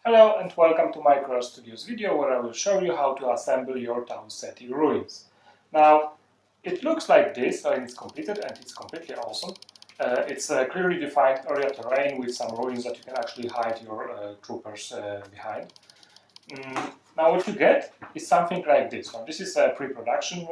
Hello and welcome to my Crash Studios video where I will show you how to assemble your town Ceti Ruins. Now, it looks like this and it's completed and it's completely awesome. It's a clearly defined area terrain with some ruins that you can actually hide your troopers behind. Now what you get is something like this one. This is a pre-production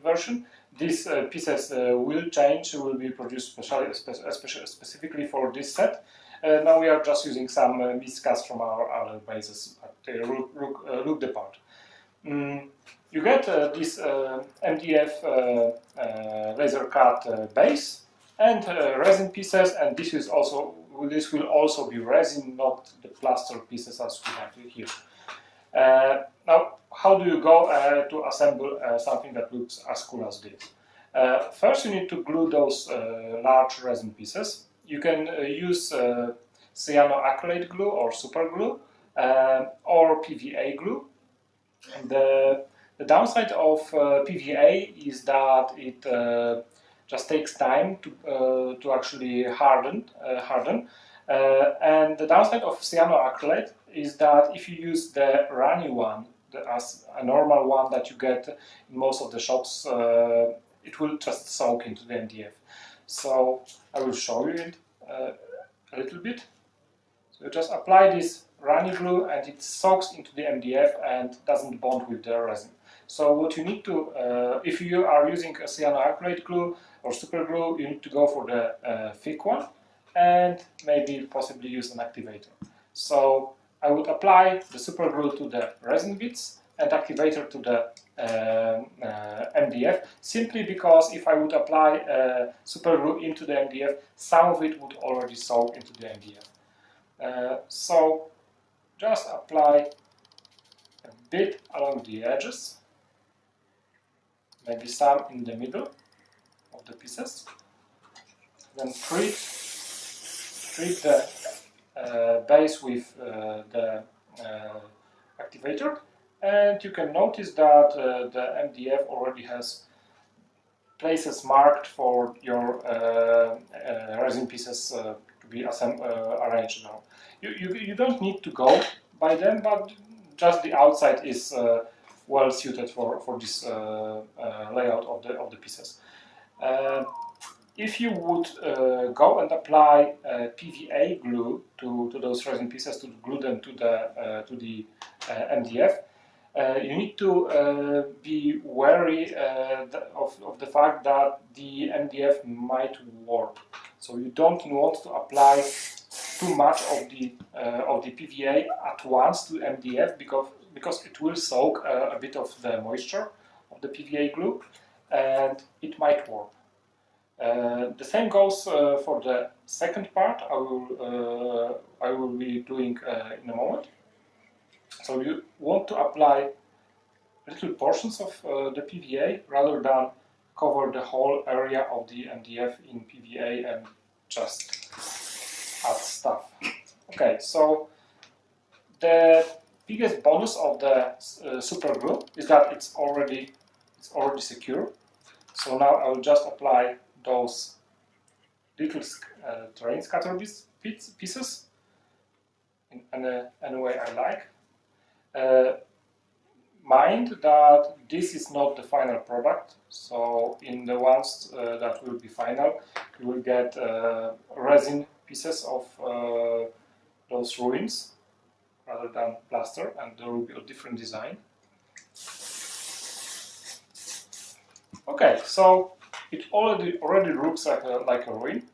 version. These pieces will change, will be produced specifically for this set. Now we are just using some miscast from our other bases, but they look the part. You get this MDF laser cut base and resin pieces, and this will also be resin, not the plaster pieces as we have here. Now, how do you go to assemble something that looks as cool as this? First, you need to glue those large resin pieces. You can use cyanoacrylate glue or superglue or PVA glue. The downside of PVA is that it just takes time to actually harden. And the downside of cyanoacrylate is that if you use the runny one, as a normal one that you get in most of the shops, it will just soak into the MDF. So I will show you it a little bit. So you just apply this runny glue and it soaks into the MDF and doesn't bond with the resin. So what you need to, if you are using a cyanoacrylate glue or super glue, you need to go for the thick one and maybe possibly use an activator. So I would apply the super glue to the resin bits and activator to the MDF, simply because if I would apply super glue into the MDF, some of it would already soak into the MDF. So just apply a bit along the edges, maybe some in the middle of the pieces. Then treat the base with the activator, and you can notice that the MDF already has places marked for your resin pieces to be arranged now. You don't need to go by them, but just the outside is well suited for this layout of the pieces. If you would go and apply PVA glue to those resin pieces to glue them to the MDF, you need to be wary of the fact that the MDF might warp. So you don't want to apply too much of the PVA at once to MDF because it will soak a bit of the moisture of the PVA glue and it might warp. The same goes for the second part I will be doing in a moment. So you want to apply little portions of the PVA rather than cover the whole area of the MDF in PVA and just add stuff. Okay, so the biggest bonus of the super glue is that it's already secure. So now I will just apply those little terrain scatter pieces in any way I like. Mind that this is not the final product, so in the ones that will be final, you will get resin pieces of those ruins rather than plaster, and there will be a different design. Okay, so it already looks like a ruin,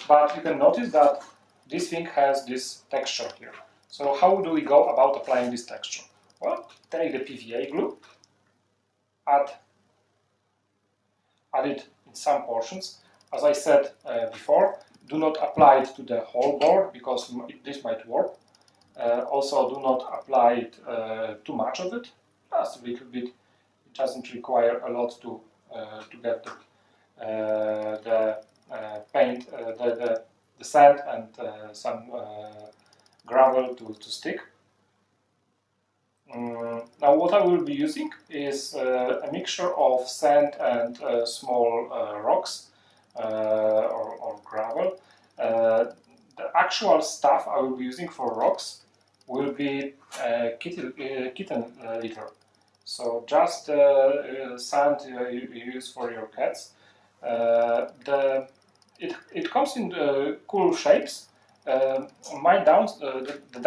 but you can notice that this thing has this texture here. So how do we go about applying this texture? Well, take the PVA glue, add it in some portions. As I said before, do not apply it to the whole board because this might warp. Also, do not apply it too much of it, just a little bit. It doesn't require a lot to get the paint, the sand and some gravel to stick. Now what I will be using is a mixture of sand and small rocks or gravel. The actual stuff I will be using for rocks will be kitten litter. So just sand you use for your cats. It comes in cool shapes. The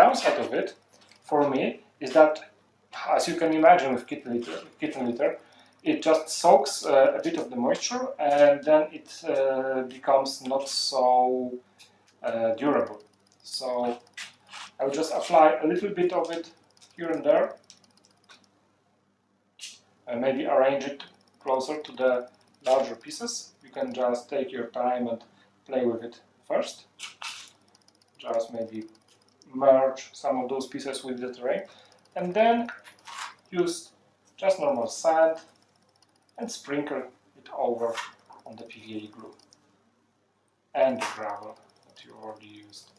downside of it for me is that, as you can imagine with kitten litter, it just soaks a bit of the moisture and then it becomes not so durable. So I will just apply a little bit of it here and there, and maybe arrange it closer to the larger pieces. You can just take your time and play with it first. Just maybe merge some of those pieces with the terrain, and then use just normal sand and sprinkle it over on the PVA glue and the gravel that you already used.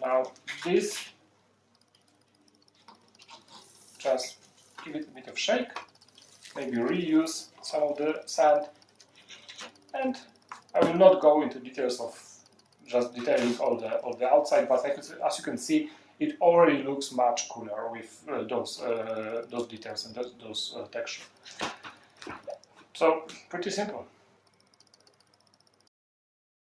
Now this, just give it a bit of shake, maybe reuse some of the sand, and I will not go into details of just detailing all the outside, but as you can see, it already looks much cooler with those details and those texture. So pretty simple.